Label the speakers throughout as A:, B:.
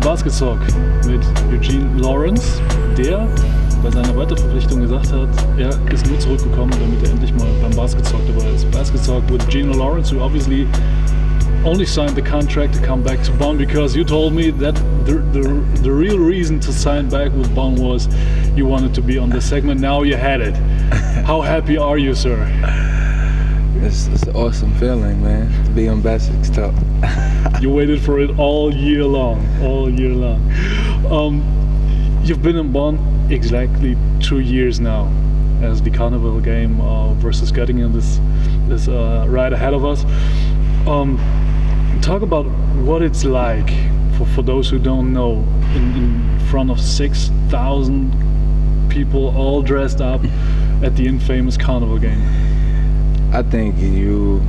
A: BasketsTalk mit Eugene Lawrence, der bei seiner Weiterverpflichtung gesagt hat, er ist nur zurückgekommen, damit er endlich mal beim BasketsTalk dabei ist. BasketsTalk with Eugene Lawrence, who obviously only signed the contract to come back to Bonn because you told me that the real reason to sign back with Bonn was you wanted to be on the segment. Now you had it. How happy are you, sir?
B: It's an awesome feeling, man, to be on BasketsTalk.
A: You waited for it all year long. You've been in Bonn exactly 2 years now, as the Carnival game versus Göttingen is right ahead of us. Talk about what it's like for those who don't know, in front of 6,000 people all dressed up at the infamous Carnival game.
B: I think you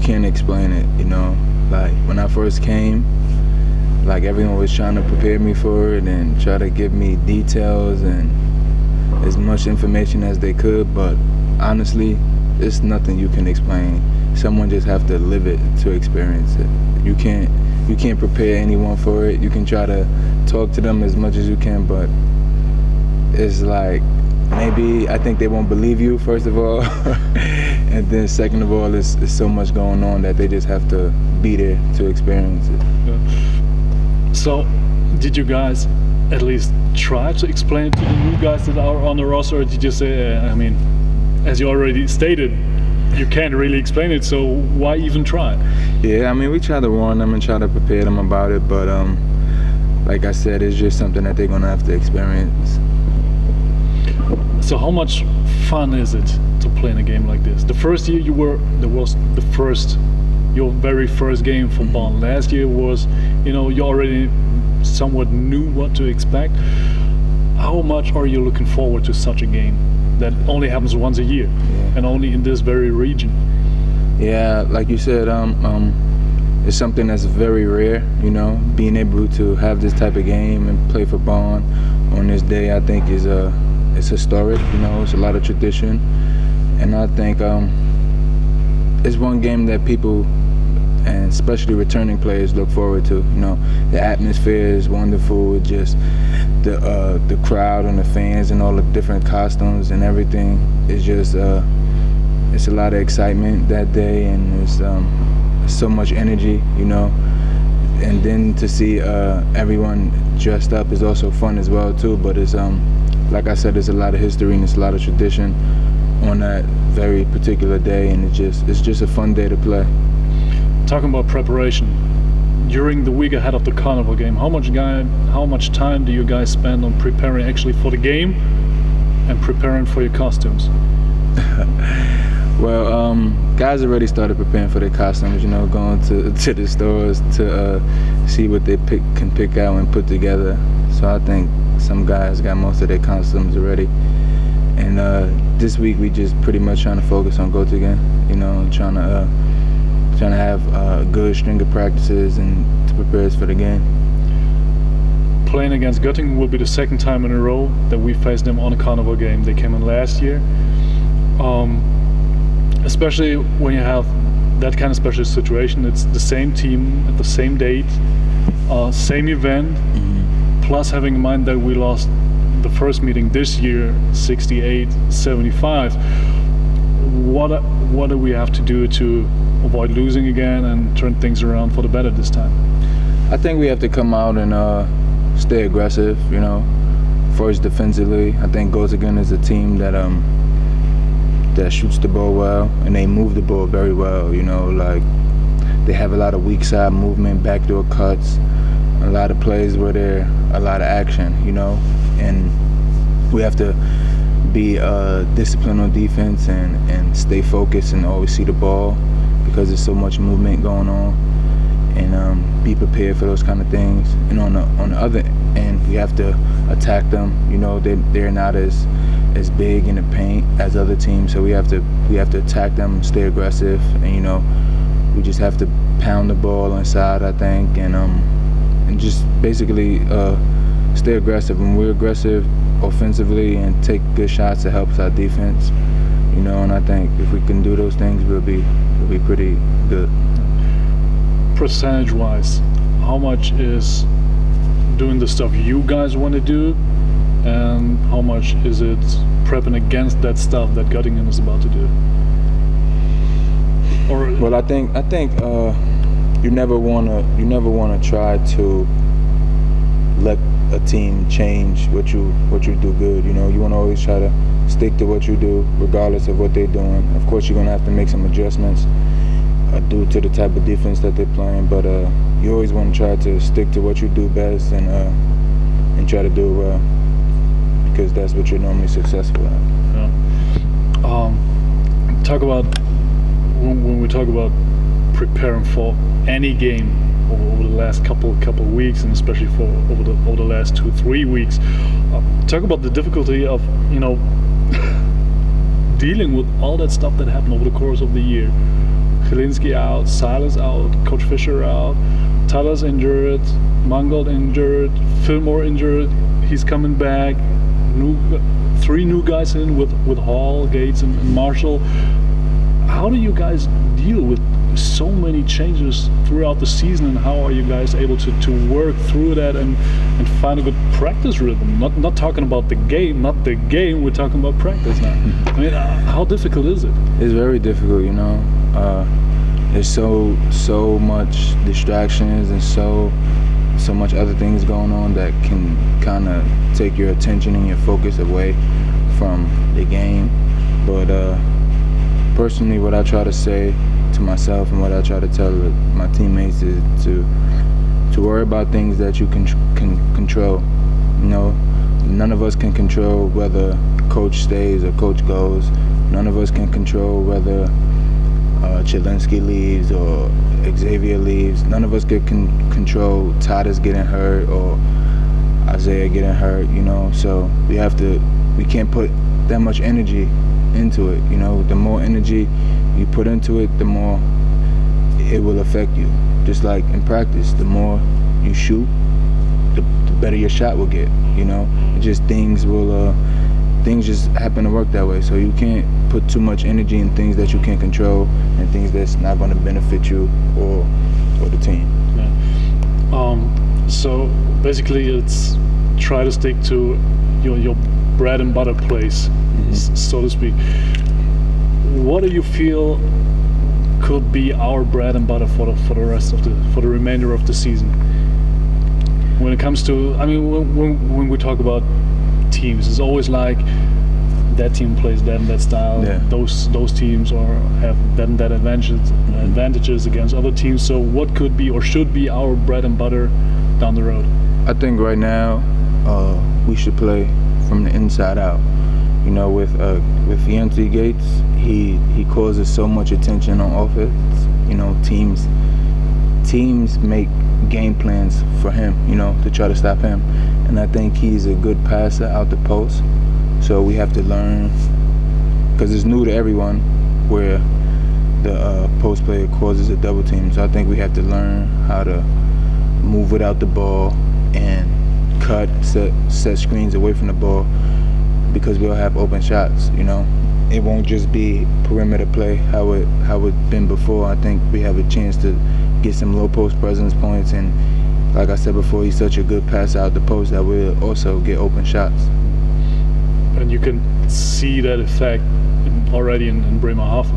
B: can't explain it, you know. Like when I first came, like everyone was trying to prepare me for it and try to give me details and as much information as they could, but honestly, it's nothing you can explain. Someone just have to live it to experience it. You can't prepare anyone for it. You can try to talk to them as much as you can, but it's like maybe I think they won't believe you, first of all. And then second of all, it's so much going on that they just have to be there to experience it.
A: Yeah. So, did you guys at least try to explain it to the new guys that are on the roster, or did you say, I mean, as you already stated, you can't really explain it, so why even try?
B: Yeah, I mean, we try to warn them and try to prepare them about it, but like I said, it's just something that they're gonna have to experience.
A: So how much fun is it to play in a game like this? The first year your very first game for Bonn. Last year was, you already somewhat knew what to expect. How much are you looking forward to such a game that only happens once a year, and only in this very region?
B: Yeah, like you said, it's something that's very rare, being able to have this type of game and play for Bonn on this day, I think it's historic, it's a lot of tradition, and I think it's one game that people, and especially returning players, look forward to. The atmosphere is wonderful, just the crowd and the fans and all the different costumes and everything. It's just it's a lot of excitement that day, and it's so much energy, and then to see everyone dressed up is also fun as well too. But it's like I said, there's a lot of history and there's a lot of tradition on that very particular day, and it's just a fun day to play.
A: Talking about preparation, during the week ahead of the Carnival game, how much time do you guys spend on preparing actually for the game and preparing for your costumes?
B: Well, guys already started preparing for their costumes, going to the stores to see what they can pick out and put together. So I think some guys got most of their costumes already. And this week we just pretty much trying to focus on Göttingen, trying to have a good string of practices and to prepare us for the game.
A: Playing against Göttingen will be the second time in a row that we faced them on a Carnival game. They came in last year. Especially when you have that kind of special situation, it's the same team at the same date, same event, plus having in mind that we lost the first meeting this year 68-75. What do we have to do to avoid losing again and turn things around for the better this time?
B: I think we have to come out and stay aggressive, first defensively. I think Göttingen is a team that shoots the ball well, and they move the ball very well, like they have a lot of weak side movement, backdoor cuts, a lot of plays where there a lot of action, and we have to be disciplined on defense and stay focused and always see the ball because there's so much movement going on, and be prepared for those kind of things. And on the other end, we have to attack them. They're not as big in the paint as other teams, so we have to attack them, stay aggressive, and we just have to pound the ball inside, I think, and just basically stay aggressive. When we're aggressive offensively and take good shots, it helps our defense, and I think if we can do those things, we'll be pretty good.
A: Percentage-wise, how much is doing the stuff you guys want to do, and how much is it prepping against that stuff that Göttingen is about to do? Or
B: well, I think you never wanna try to let a team change what you do good. You know, you wanna always try to stick to what you do, regardless of what they're doing. Of course, you're gonna have to make some adjustments due to the type of defense that they're playing, but you always want to try to stick to what you do best and try to do it well, because that's what you're normally successful at.
A: Yeah. Talk about when we talk about preparing for any game over the last couple of weeks, and especially for over the last 2-3 weeks. Talk about the difficulty of dealing with all that stuff that happened over the course of the year. Kalinsky out, Silas out, Coach Fischer out, Tyler's injured, Mangold injured, Fillmore injured. He's coming back. 3 new guys in with Hall, Gates, and Marshall. How do you guys deal with so many changes throughout the season, and how are you guys able to work through that and find a good practice rhythm? Not talking about the game, we're talking about practice now. I mean, how difficult is it?
B: It's very difficult, there's so much distractions and so much other things going on that can kind of take your attention and your focus away from the game. But personally, what I try to say to myself and what I try to tell my teammates is to worry about things that you can control. None of us can control whether coach stays or coach goes. None of us can control whether Chilinsky leaves or Xavier leaves. None of us can control Titus getting hurt or Isaiah getting hurt, so we can't put that much energy into it. The more energy you put into it, the more it will affect you. Just like in practice, the more you shoot, the better your shot will get. It just things just happen to work that way. So you can't put too much energy in things that you can't control and things that's not going to benefit you or the team.
A: Yeah. So basically, it's try to stick to your bread and butter place, so to speak. What do you feel could be our bread and butter for the remainder of the season? When it comes to, when we talk about teams, it's always like that team plays that and that style.
B: Yeah.
A: Those teams have that and that advantages against other teams. So what could be or should be our bread and butter down the road?
B: I think right now we should play from the inside out. With Yancey Gates, he causes so much attention on offense. Teams make game plans for him, to try to stop him. And I think he's a good passer out the post. So we have to learn, because it's new to everyone, where the post player causes a double team. So I think we have to learn how to move without the ball and set screens away from the ball, because we'll have open shots. It won't just be perimeter play how it been before. I think we have a chance to get some low post presence points, and like I said before, he's such a good passer out the post that we'll also get open shots.
A: And you can see that effect already in Bremerhaven.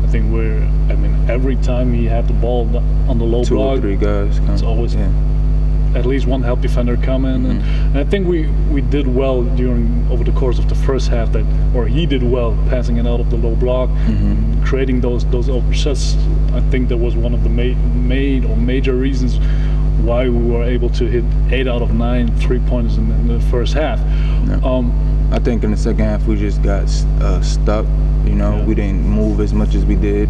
A: I think every time he had the ball on the low block,
B: 2 or 3 guys come.
A: It's always at least one help defender coming, and I think we did well over the course of the first half, he did well passing it out of the low block, creating those open shots. I think that was one of the major reasons why we were able to hit 8 out of 9 3-pointers in the first half.
B: Yeah. I think in the second half we just got stuck. We didn't move as much as we did,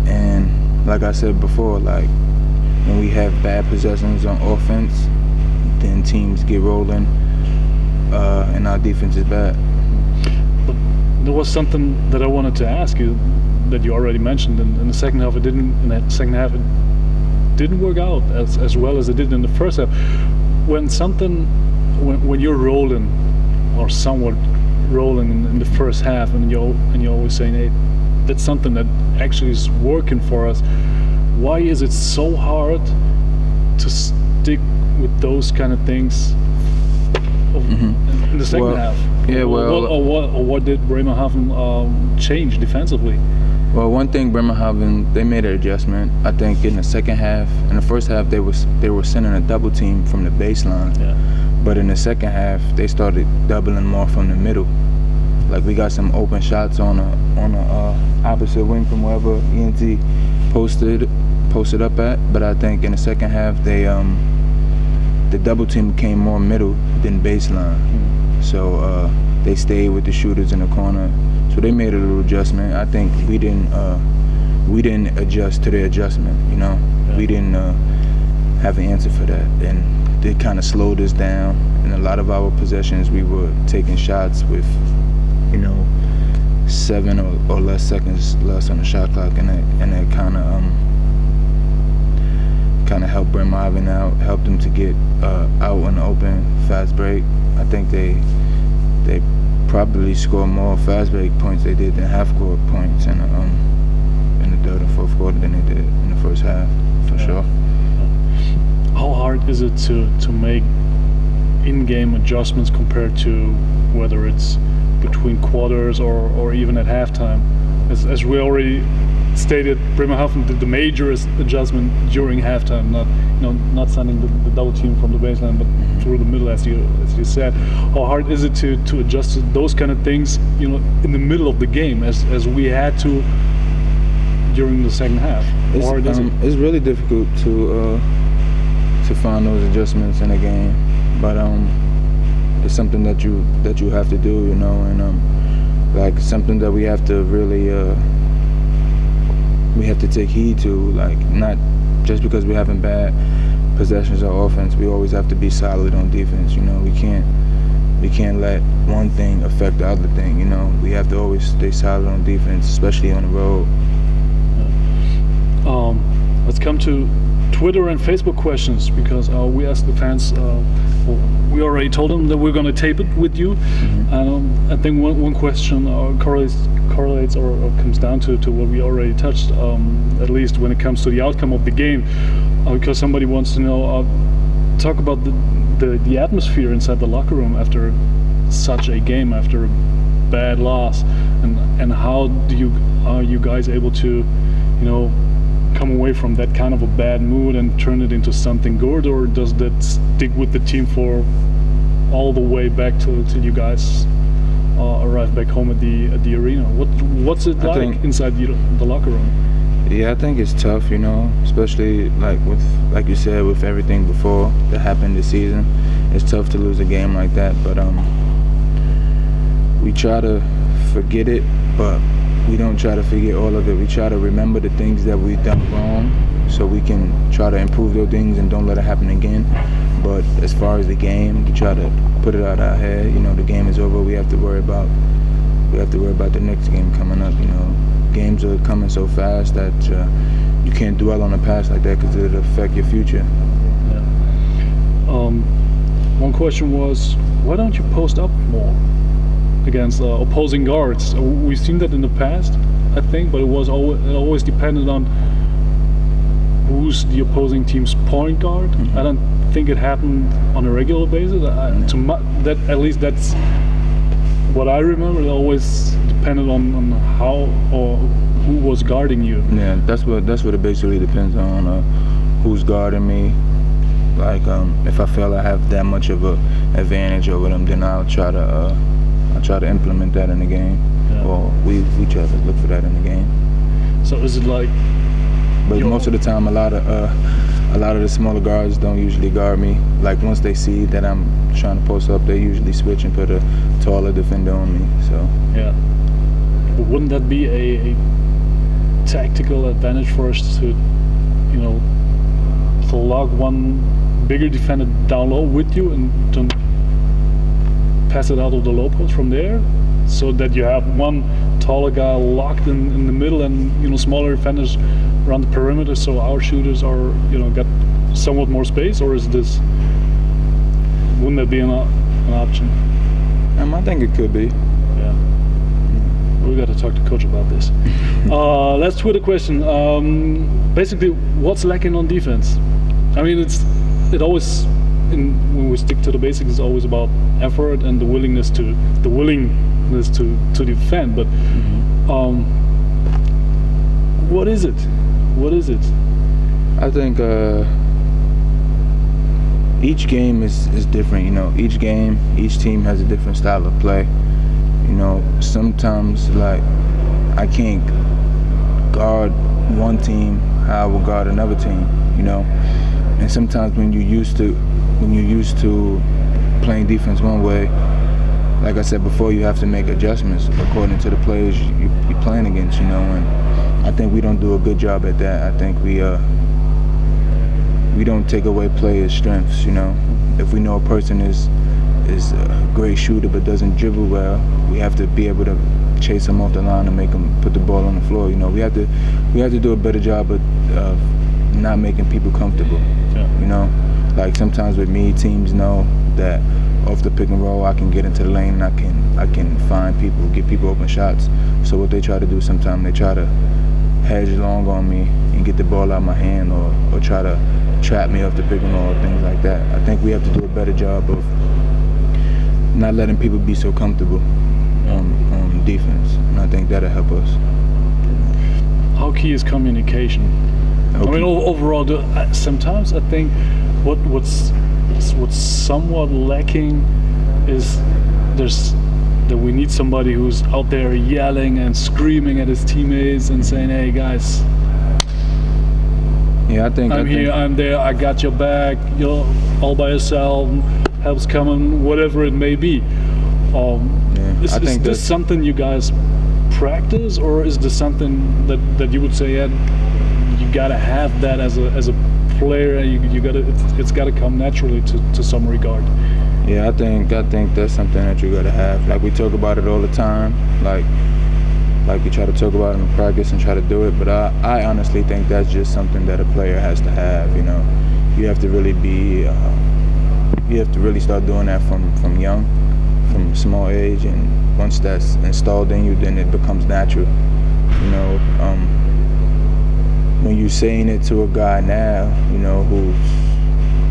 B: and like I said before, when we have bad possessions on offense, then teams get rolling, and our defense is bad.
A: But there was something that I wanted to ask you that you already mentioned. In the second half, it didn't work out as well as it did in the first half. When you're rolling, or somewhat rolling in the first half, and you're always saying, hey, that's something that actually is working for us. Why is it so hard to stick with those kind of things in the second half?
B: Yeah,
A: what did Bremerhaven change defensively?
B: Well, one thing, Bremerhaven, they made an adjustment. I think in the second half, in the first half, they were sending a double team from the baseline.
A: Yeah.
B: But in the second half, they started doubling more from the middle. Like we got some open shots on a opposite wing from wherever ENT posted up at. But I think in the second half, the double team came more middle than baseline. So they stayed with the shooters in the corner. So they made a little adjustment. I think we didn't adjust to the adjustment. You know, we didn't have an answer for that, and they kind of slowed us down. In a lot of our possessions, we were taking shots with, 7 or less seconds less on the shot clock, and that kind of helped Bremerhaven out, helped them to get out in the open fast break. I think they probably score more fast break points they did than half court points in the third and fourth quarter than they did in the first half, for sure.
A: How hard is it to make in-game adjustments compared to whether it's between quarters or even at halftime? As we already stated, Bremerhaven did the major adjustment during halftime, not sending the double team from the baseline, but through the middle, as you said. How hard is it to adjust to those kind of things, in the middle of the game, as we had to during the second half? How hard is it?
B: It's really difficult to find those adjustments in a game, but it's something that you have to do, and like something that we have to really we have to take heed to, like not just because we're having bad possessions or offense, we always have to be solid on defense. We can't let one thing affect the other thing. We have to always stay solid on defense, especially on the road.
A: Let's come to Twitter and Facebook questions, because we asked the fans. We already told them that we're going to tape it with you. I think one question correlates or comes down to what we already touched, at least when it comes to the outcome of the game, because somebody wants to know, talk about the atmosphere inside the locker room after such a game, after a bad loss, and how are you guys able to, come away from that kind of a bad mood and turn it into something good, or does that stick with the team for all the way back till you guys arrive back home at the arena? What's it like inside the locker room?
B: Yeah, I think it's tough, especially like you said, with everything before that happened this season. It's tough to lose a game like that, but we try to forget it, but we don't try to forget all of it. We try to remember the things that we've done wrong, so we can try to improve those things and don't let it happen again. But as far as the game, we try to put it out of our head. The game is over. We have to worry about the next game coming up. Games are coming so fast that you can't dwell on the past like that, because it'll affect your future.
A: Yeah. One question was, why don't you post up more against opposing guards? We've seen that in the past, I think, but it always depended on who's the opposing team's point guard. I don't think it happened on a regular basis. At least that's what I remember. It always depended on how or who was guarding you.
B: Yeah, that's what it basically depends on. Who's guarding me. Like if I feel I have that much of a advantage over them, then I'll try to implement that in the game, or we try to look for that in the game.
A: So is it like?
B: But most of the time, a lot of the smaller guards don't usually guard me. Like once they see that I'm trying to post up, they usually switch and put a taller defender on me. So
A: yeah, but wouldn't that be a tactical advantage for us to, to log one bigger defender down low with you and don't pass it out of the low post from there, so that you have one taller guy locked in the middle and smaller defenders around the perimeter, so our shooters are got somewhat more space? Or wouldn't that be an option?
B: I think it could be.
A: Yeah. We got to talk to coach about this. Let's Twitter question. Basically, what's lacking on defense? I mean, it always when we stick to the basics, it's always about effort and the willingness to defend. But what is it?
B: I think each game is different. Each game, each team has a different style of play. Sometimes like I can't guard one team how I will guard another team. And sometimes when you're used to playing defense one way, like I said before, you have to make adjustments according to the players you're playing against. And I think we don't do a good job at that. I think we don't take away players' strengths. If we know a person is a great shooter but doesn't dribble well, we have to be able to chase them off the line and make them put the ball on the floor. We have to do a better job of not making people comfortable.
A: Yeah.
B: Like sometimes with me, teams know that off the pick and roll I can get into the lane and I can find people, get people open shots. So what they try to do sometimes, they try to hedge long on me and get the ball out of my hand, or try to trap me off the pick and roll, things like that. I think we have to do a better job of not letting people be so comfortable on defense, and I think that'll help us.
A: How key is communication?
B: Okay.
A: I mean, overall, sometimes I think what's somewhat lacking is that we need somebody who's out there yelling and screaming at his teammates and saying, "Hey guys,
B: yeah,
A: I'm here, I'm there, I got your back. You're all by yourself. Help's coming, whatever it may be." Is this something you guys practice, or is this something that you would say, yeah, you gotta have that as a player, and it's gotta come naturally to some regard?
B: Yeah, I think that's something that you gotta have. Like we talk about it all the time. Like we try to talk about it in practice and try to do it. But I honestly think that's just something that a player has to have. You have to really start doing that from young, from a small age, and once that's installed in you, then it becomes natural. When you're saying it to a guy now,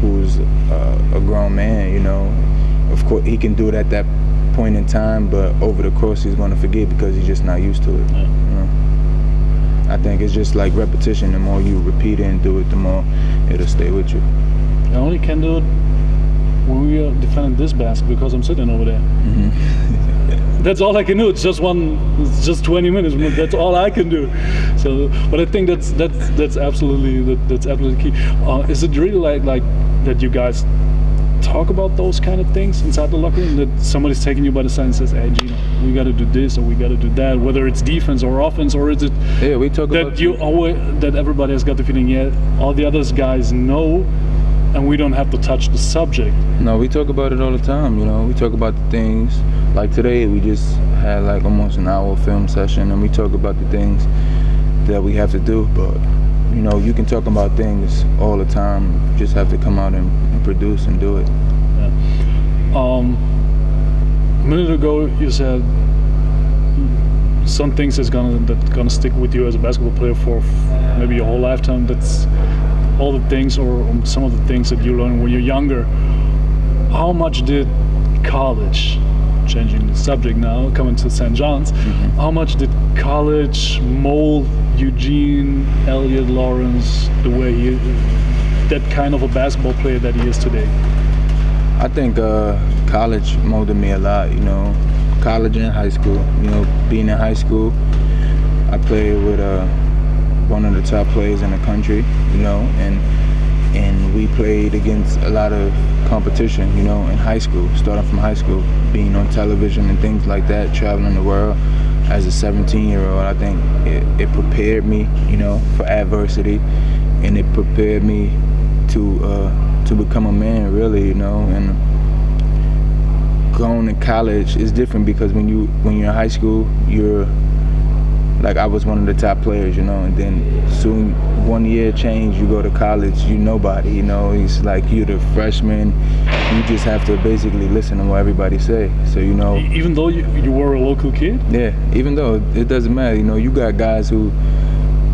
B: who's a grown man, of course he can do it at that point in time, but over the course he's going to forget because he's just not used to it. I think it's just like repetition. The more you repeat it and do it, the more it'll stay with you.
A: I only can do it when we are defending this basket because I'm sitting over there. That's all I can do. It's just 20 minutes. That's all I can do. So, but I think that's absolutely key. Is it really like that you guys talk about those kind of things inside the locker room? That somebody's taking you by the side and says, "Hey, Gino, we got to do this or we got to do that," whether it's defense or offense, or is it
B: we talk about
A: that everybody has got the feeling, yeah, all the others guys know, and we don't have to touch the subject?
B: No, we talk about it all the time. We talk about the things. Like today, we just had like almost an hour film session, and we talk about the things that we have to do. But you can talk about things all the time. You just have to come out and produce and do it.
A: Yeah. A minute ago, you said some things that's gonna stick with you as a basketball player for maybe your whole lifetime. That's all the things, or some of the things that you learned when you're younger. How much did college, changing the subject now, coming to St. John's, how much did college mold Eugene Lawrence the way he is, that kind of a basketball player that he is today?
B: I think college molded me a lot. College and high school. Being in high school, I played with one of the top players in the country, and we played against a lot of competition, in high school, starting from high school, being on television and things like that, traveling the world as a 17-year-old. I think it prepared me, for adversity, and it prepared me to become a man, really, and going to college is different because when you're in high school, you're like, I was one of the top players, and then soon 1 year change, you go to college, you nobody, it's like you're the freshman, you just have to basically listen to what everybody say. So,
A: even though you were a local kid?
B: Yeah, even though it doesn't matter, you got guys who,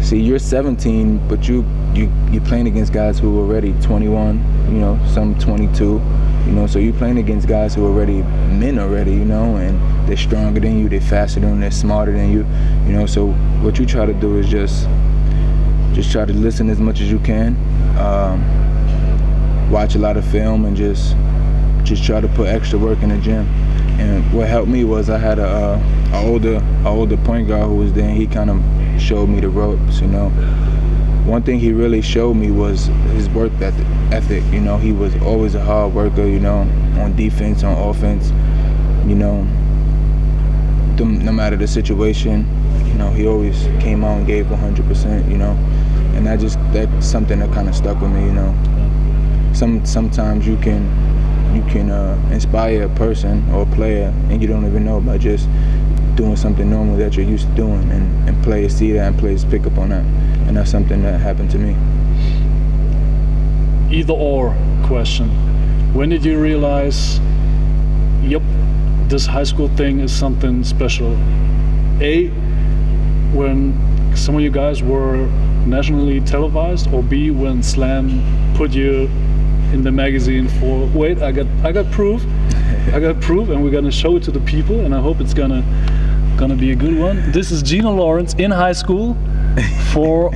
B: see, you're 17, but you you're playing against guys who are already 21, you know, some 22, you know, so you're playing against guys who are already men already, you know, and they're stronger than you, they're faster than you, they're smarter than you, you know, so what you try to do is just try to listen as much as you can, watch a lot of film, and just try to put extra work in the gym. And what helped me was I had a older point guard who was there, and he kind of showed me the ropes, you know. One thing he really showed me was his work ethic, you know. He was always a hard worker, you know, on defense, on offense, you know. No matter the situation, you know, he always came out and gave 100%, you know. And that's something that kind of stuck with me, you know. Sometimes you can inspire a person or a player, and you don't even know, by just doing something normal that you're used to doing, and players see that and players pick up on that, and that's something that happened to me.
A: Either or question. When did you realize, yep, this high school thing is something special? A, when some of you guys were nationally televised, or B, when Slam put you in the magazine for, wait, I got proof, and we're gonna show it to the people, and I hope it's gonna be a good one. This is Eugene Lawrence in high school for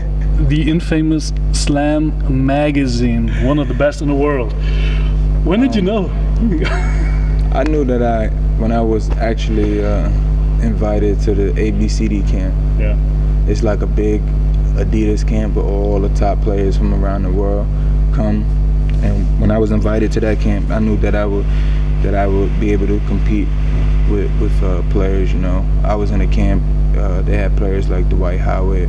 A: the infamous Slam magazine, one of the best in the world. When did you know?
B: I knew that when I was actually invited to the ABCD camp.
A: Yeah.
B: It's like a big Adidas camp where all the top players from around the world come. And when I was invited to that camp, I knew that I would be able to compete with players. You know, I was in a camp. They had players like Dwight Howard,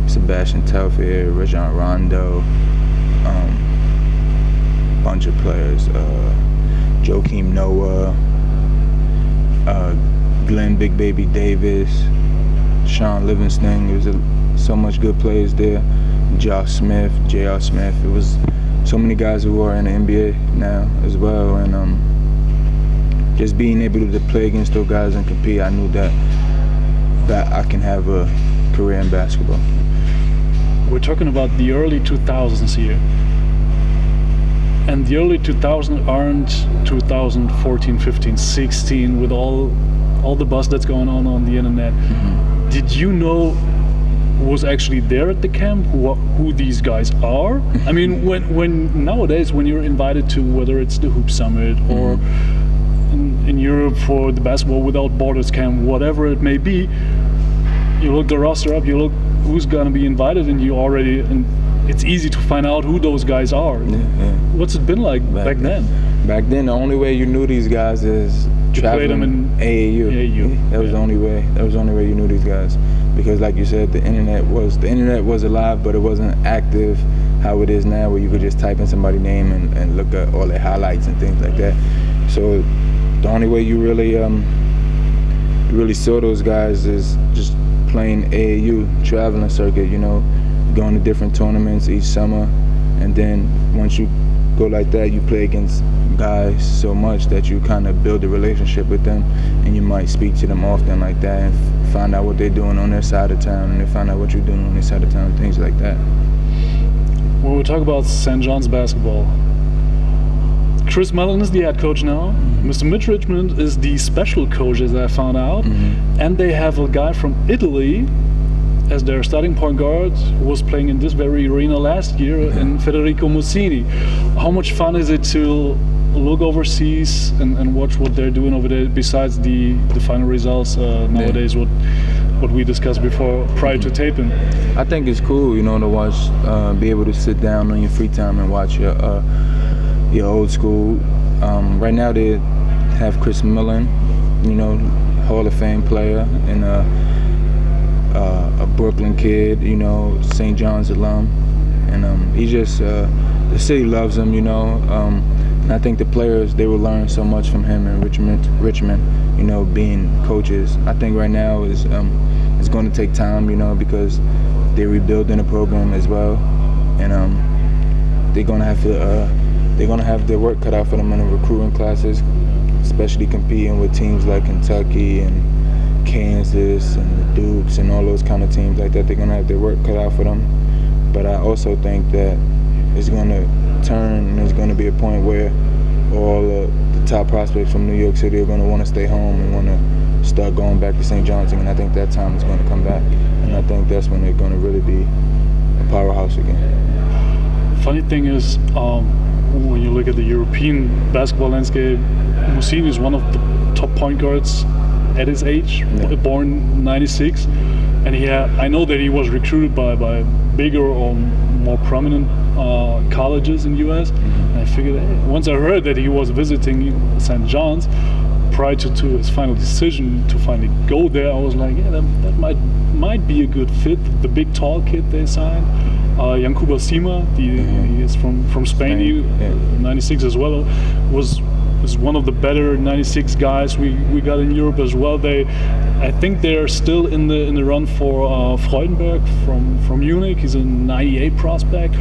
B: Sebastian Telfair, Rajon Rondo, bunch of players. Joakim Noah, Glenn Big Baby Davis, Sean Livingston. There was so much good players there. Josh Smith, J.R. Smith. It was so many guys who are in the NBA now as well, and just being able to play against those guys and compete, I knew that I can have a career in basketball.
A: We're talking about the early 2000s here, and the early 2000s aren't 2014, 15, 16 with all the buzz that's going on the internet.
B: Mm-hmm.
A: Did you know who was actually there at the camp, who these guys are? I mean, when nowadays, when you're invited to, whether it's the Hoop Summit or in Europe for the Basketball Without Borders camp, whatever it may be, you look the roster up, you look who's gonna be invited, and and it's easy to find out who those guys are.
B: Yeah.
A: What's it been like back then?
B: Back then, the only way you knew these guys is traveling them in AAU. That was the only way. That was the only way you knew these guys, because, like you said, the internet was alive, but it wasn't active how it is now, where you could just type in somebody's name and look at all their highlights and things like that. So the only way you really saw those guys is just playing AAU, traveling circuit, you know, going to different tournaments each summer, and then once you go like that, you play against guys so much that you kind of build a relationship with them, and you might speak to them often like that and find out what they're doing on their side of town, and they find out what you're doing on their side of town, things like that.
A: When we talk about St. John's basketball, Chris Mellon is the head coach now. Mm-hmm. Mr. Mitch Richmond is the special coach, as I found out. Mm-hmm. And they have a guy from Italy as their starting point guard, who was playing in this very arena last year, in Federico Mussini. How much fun is it to look overseas and watch what they're doing over there, besides the final results nowadays, what we discussed before, prior to taping?
B: I think it's cool, you know, to watch, be able to sit down on your free time and watch your old school. Right now they have Chris Mellon, you know, Hall of Fame player, and a Brooklyn kid, you know, St. John's alum, and he just the city loves him, you know, and I think the players, they will learn so much from him and Richmond, you know, being coaches. I think right now is it's going to take time, you know, because they're rebuilding the program as well, and they're going to have their work cut out for them in the recruiting classes, especially competing with teams like Kentucky and Kansas and the Dukes and all those kind of teams like that. They're going to have their work cut out for them. But I also think that it's going to turn, and there's going to be a point where all the top prospects from New York City are going to want to stay home and want to start going back to St. John's, and I think that time is going to come back, and I think that's when they're going to really be a powerhouse again.
A: Funny thing is, when you look at the European basketball landscape, Mussini is one of the top point guards at his age, born '96, and I know that he was recruited by bigger or more prominent colleges in US. And I figured, once I heard that he was visiting St. John's prior to his final decision to finally go there, I was like, yeah, that might be a good fit. The big tall kid they signed, Yankuba Sima, he is from Spain, 96 as well, was one of the better 96 guys we got in Europe as well. I think they're still in the run for Freudenberg from Munich. He's a 98 prospect.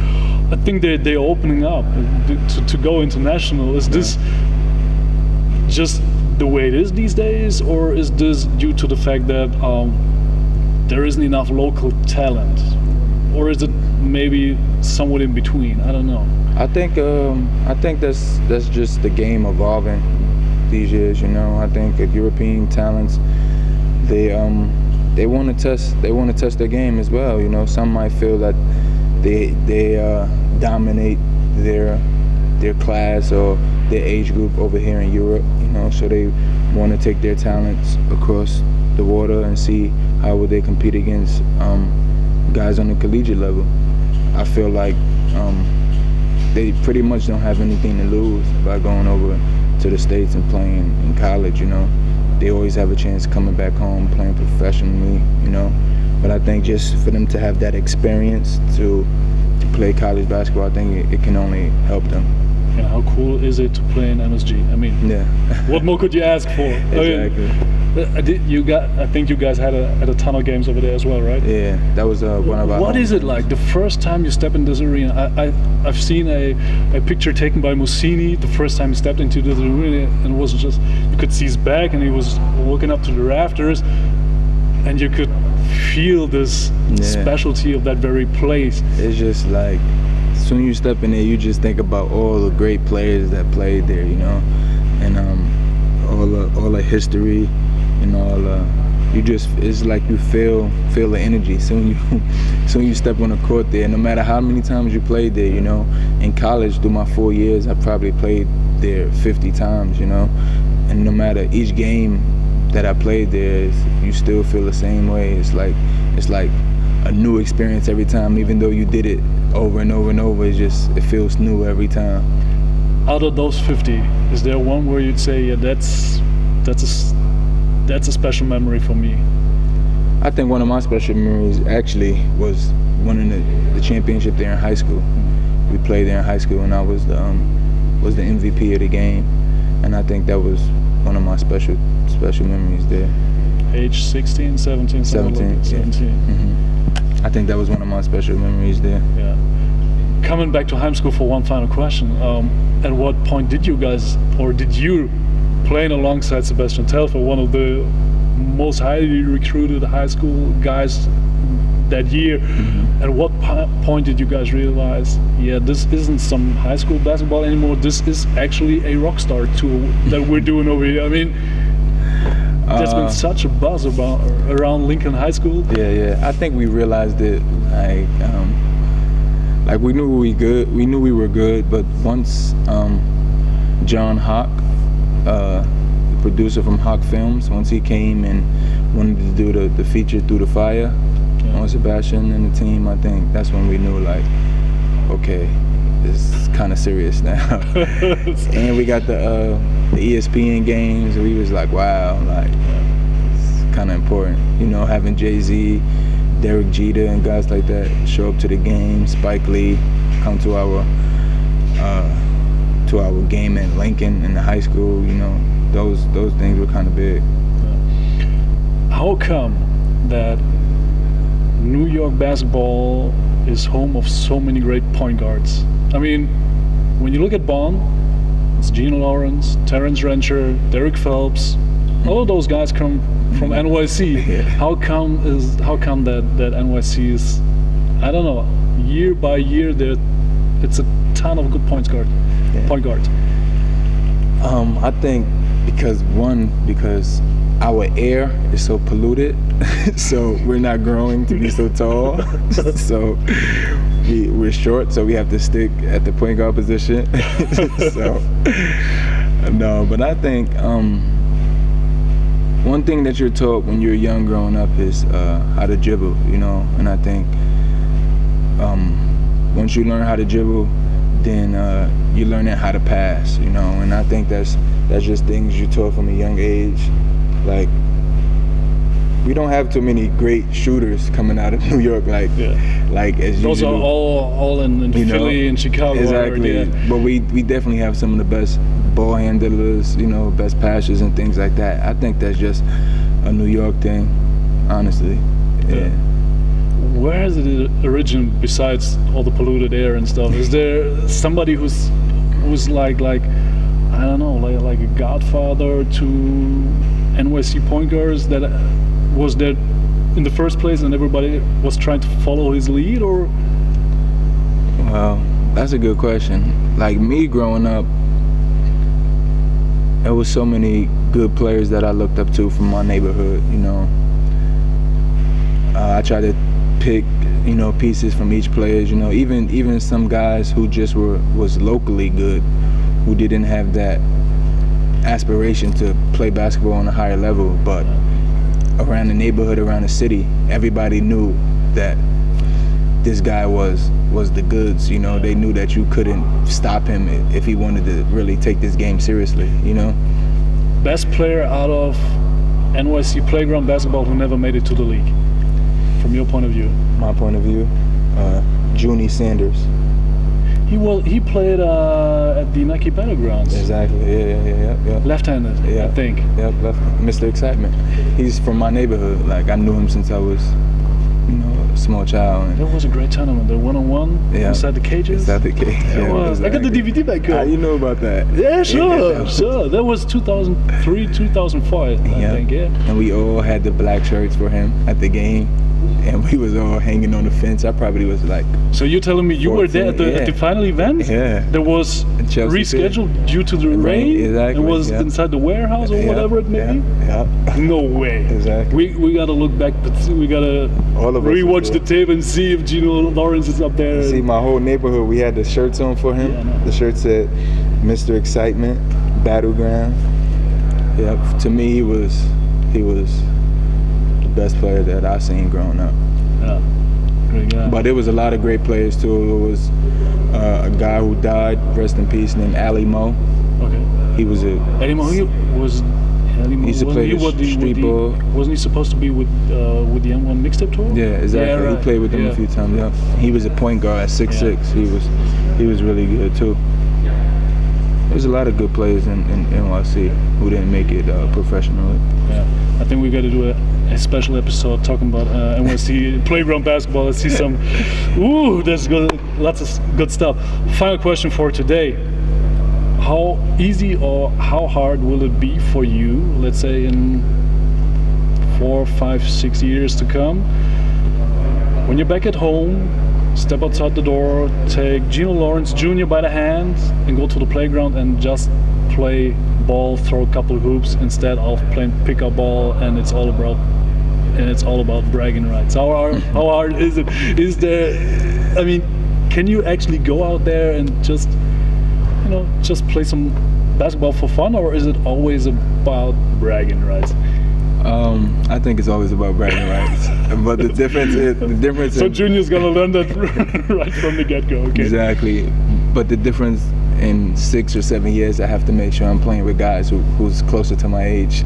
A: I think they're opening up to go international. Is this just the way it is these days, or is this due to the fact that there isn't enough local talent, or is it maybe somewhat in between? I don't know.
B: I think that's just the game evolving these years. I think that European talents, they want to test their game as well. Some might feel that they dominate their class or their age group over here in Europe. So they want to take their talents across the water and see how would they compete against guys on the collegiate level. I feel like they pretty much don't have anything to lose by going over to the States and playing in college. They always have a chance coming back home playing professionally. But I think just for them to have that experience to play college basketball, I think it can only help them.
A: And how cool is it to play in MSG? I mean, what more could you ask for?
B: Exactly.
A: I think you guys had a ton of games over there as well, right?
B: Yeah, that was one of our.
A: What is it like the first time you step in this arena? I've seen a picture taken by Mussini the first time he stepped into this arena, and it was just, you could see his back and he was looking up to the rafters, and you could feel this specialty of that very place.
B: It's just like, as soon as you step in there, you just think about all the great players that played there, and all the history and all. It's like you feel the energy. Soon you step on the court there. No matter how many times you played there, in college through my 4 years, I probably played there 50 times, and no matter each game that I played there, you still feel the same way. It's like a new experience every time, even though you did it over and over and over. It feels new every time.
A: Out of those 50, is there one where you'd say, yeah, that's a special memory for me?
B: I think one of my special memories actually was winning the championship there in high school. We played there in high school, and I was the MVP of the game, and I think that was one of my special memories there.
A: Age 16, 17,
B: 17.
A: 17.
B: Mm-hmm. I think that was one of my special memories there.
A: Yeah. Coming back to high school for one final question, at what point did you playing alongside Sebastian Telfer, one of the most highly recruited high school guys that year, at what point did you guys realize, yeah, this isn't some high school basketball anymore, this is actually a rock star tour that we're doing over here? I mean, there's been such a buzz around Lincoln High School.
B: Yeah. I think we realized it like we knew we were good, but once John Hawk, the producer from Hawk Films, once he came and wanted to do the feature Through the Fire on Sebastian and the team, I think that's when we knew, like, okay, it's kind of serious now. And we got the ESPN games, and we was like, wow, like, it's kind of important, having Jay-Z, Derek Jeter, and guys like that show up to the game. Spike Lee come to our game at Lincoln in the high school. Those things were kind of big.
A: How come that New York basketball is home of so many great point guards? I mean, when you look at Bonn, it's Eugene Lawrence, Terrence Rencher, Derek Phelps. All of those guys come from NYC. How come that NYC is, I don't know, year by year it's a ton of good point guard.
B: I think because our air is so polluted, so we're not growing to be so tall. So we're short, so we have to stick at the point guard position. So no, but I think one thing that you're taught when you're young growing up is how to dribble, and I think once you learn how to dribble, then you learn how to pass, and I think that's just things you're taught from a young age. Like, we don't have too many great shooters coming out of New York, like as
A: those
B: usual.
A: are all in Philly and Chicago.
B: Exactly, but we definitely have some of the best ball handlers, best passers and things like that. I think that's just a New York thing, honestly. Yeah.
A: Where has it originated besides all the polluted air and stuff? Is there somebody who's like I don't know, like a godfather to NYC point guards that was there in the first place and everybody was trying to follow his lead, or?
B: Well, that's a good question. Like me growing up, there was so many good players that I looked up to from my neighborhood, I tried to pick, pieces from each player, even some guys who just was locally good, who didn't have that aspiration to play basketball on a higher level, but around the neighborhood, around the city, everybody knew that this guy was the goods, they knew that you couldn't stop him if he wanted to really take this game seriously,
A: Best player out of NYC playground basketball who never made it to the league, from your point of view?
B: My point of view, Junie Sanders.
A: He played at the Nike Battlegrounds.
B: Exactly. Yeah.
A: Left-handed,
B: yeah.
A: I think.
B: Yep. Mr. Excitement. He's from my neighborhood. Like I knew him since I was, a small child.
A: That was a great tournament. The one-on-one inside the cages.
B: Inside the cage.
A: Yeah, was. I got the DVD back home.
B: How you know about that?
A: Yeah, sure. That was 2003, 2004, I think. Yeah.
B: And we all had the black shirts for him at the game. And we was all hanging on the fence. I probably was like.
A: So you're telling me you
B: 14,
A: were there at the final event?
B: Yeah.
A: That was rescheduled due to the rain?
B: Exactly.
A: It was inside the warehouse or whatever it may be?
B: Yeah.
A: No way.
B: Exactly.
A: We gotta look back. We gotta rewatch the tape and see if Eugene Lawrence is up there.
B: See, my whole neighborhood, we had the shirts on for him. Yeah, the shirt said Mr. Excitement, Battleground. Yeah. To me, he was best player that I seen growing up.
A: Yeah, great guy.
B: But there was a lot of great players too. There was a guy who died, rest in peace, named Ali Mo.
A: Okay.
B: He was
A: Ali Mo. He
B: used to play the street ball.
A: Wasn't he supposed to be with the M1 mixtape tour?
B: Yeah, exactly.
A: Yeah, right.
B: He played with them a few times. Yeah. He was a point guard at 6'6". He was really good too. There's a lot of good players in NYC who didn't make it professionally.
A: Yeah, I think we got to do a special episode talking about NYC playground basketball. Let's see some. There's good, lots of good stuff. Final question for today: how easy or how hard will it be for you, let's say in 4, 5, 6 years to come, when you're back at home? Step outside the door, take Eugene Lawrence Jr. by the hand and go to the playground and just play ball, throw a couple of hoops instead of playing pickup ball, and it's all about bragging rights. How hard is it? Is there, I mean, can you actually go out there and just play some basketball for fun, or is it always about bragging rights?
B: I think it's always about bragging rights, but the difference.
A: So Junior's gonna learn that right from the get-go. Okay.
B: Exactly, but the difference in 6 or 7 years, I have to make sure I'm playing with guys who's closer to my age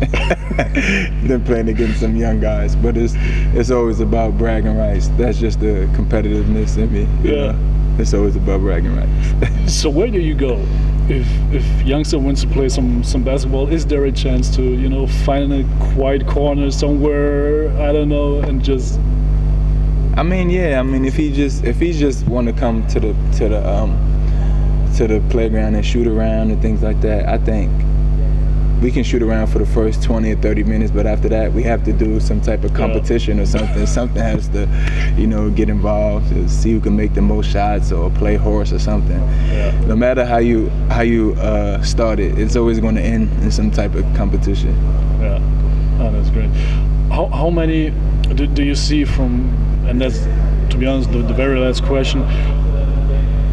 B: than playing against some young guys. But it's always about bragging rights. That's just the competitiveness in me.
A: Yeah.
B: It's always about bragging rights.
A: So where do you go? If youngster wants to play some basketball, is there a chance to find a quiet corner somewhere, I don't know, and just?
B: I mean, if he just want to come to the playground and shoot around and things like that, I think we can shoot around for the first 20 or 30 minutes, but after that we have to do some type of competition or something. Something has to, get involved to see who can make the most shots or play horse or something.
A: Yeah.
B: No matter how you start it, it's always going to end in some type of competition.
A: Yeah, oh, that's great. How many do you see from, and that's, to be honest, the very last question,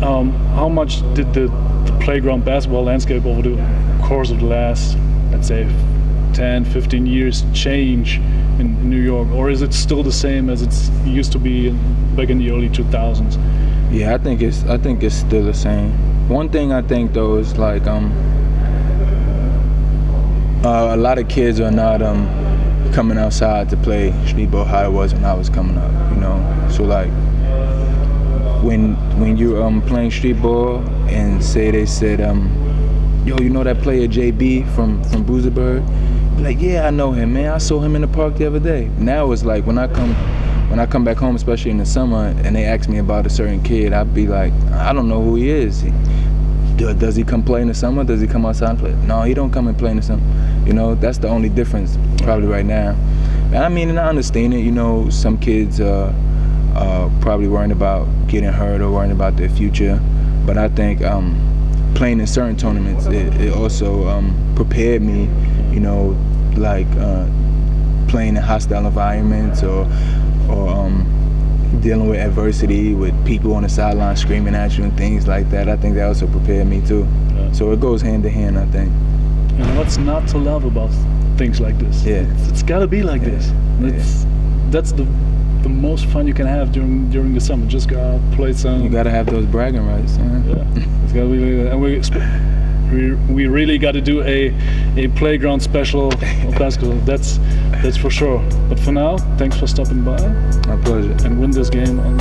A: how much did the playground basketball landscape over the course of the last, let's say, 10, 15 years change in New York, or is it still the same as it used to be back in the early 2000s?
B: Yeah, I think it's still the same. One thing I think though is like a lot of kids are not coming outside to play street ball how it was when I was coming up, So like when you're playing street ball and say they said, yo, you know that player JB from Bruiserburg? Like, yeah, I know him, man. I saw him in the park the other day. Now it's like when I come back home, especially in the summer, and they ask me about a certain kid, I'd be like, I don't know who he is. Does he come play in the summer? Does he come outside and play? No, he don't come and play in the summer. That's the only difference probably right now. And I understand it. Some kids probably worrying about getting hurt or worrying about their future. But I think playing in certain tournaments, it also prepared me, like playing in hostile environments or dealing with adversity, with people on the sideline screaming at you and things like that. I think that also prepared me too. Yeah. So it goes hand in hand, I think.
A: And what's not to love about things like this?
B: Yeah.
A: It's gotta be like this. That's the most fun you can have during the summer. Just go out, play some.
B: You gotta have those bragging rights.
A: Yeah, it's gotta be like that. And we really got to do a playground special of basketball. That's for sure. But for now, thanks for stopping by.
B: My pleasure.
A: And win this game on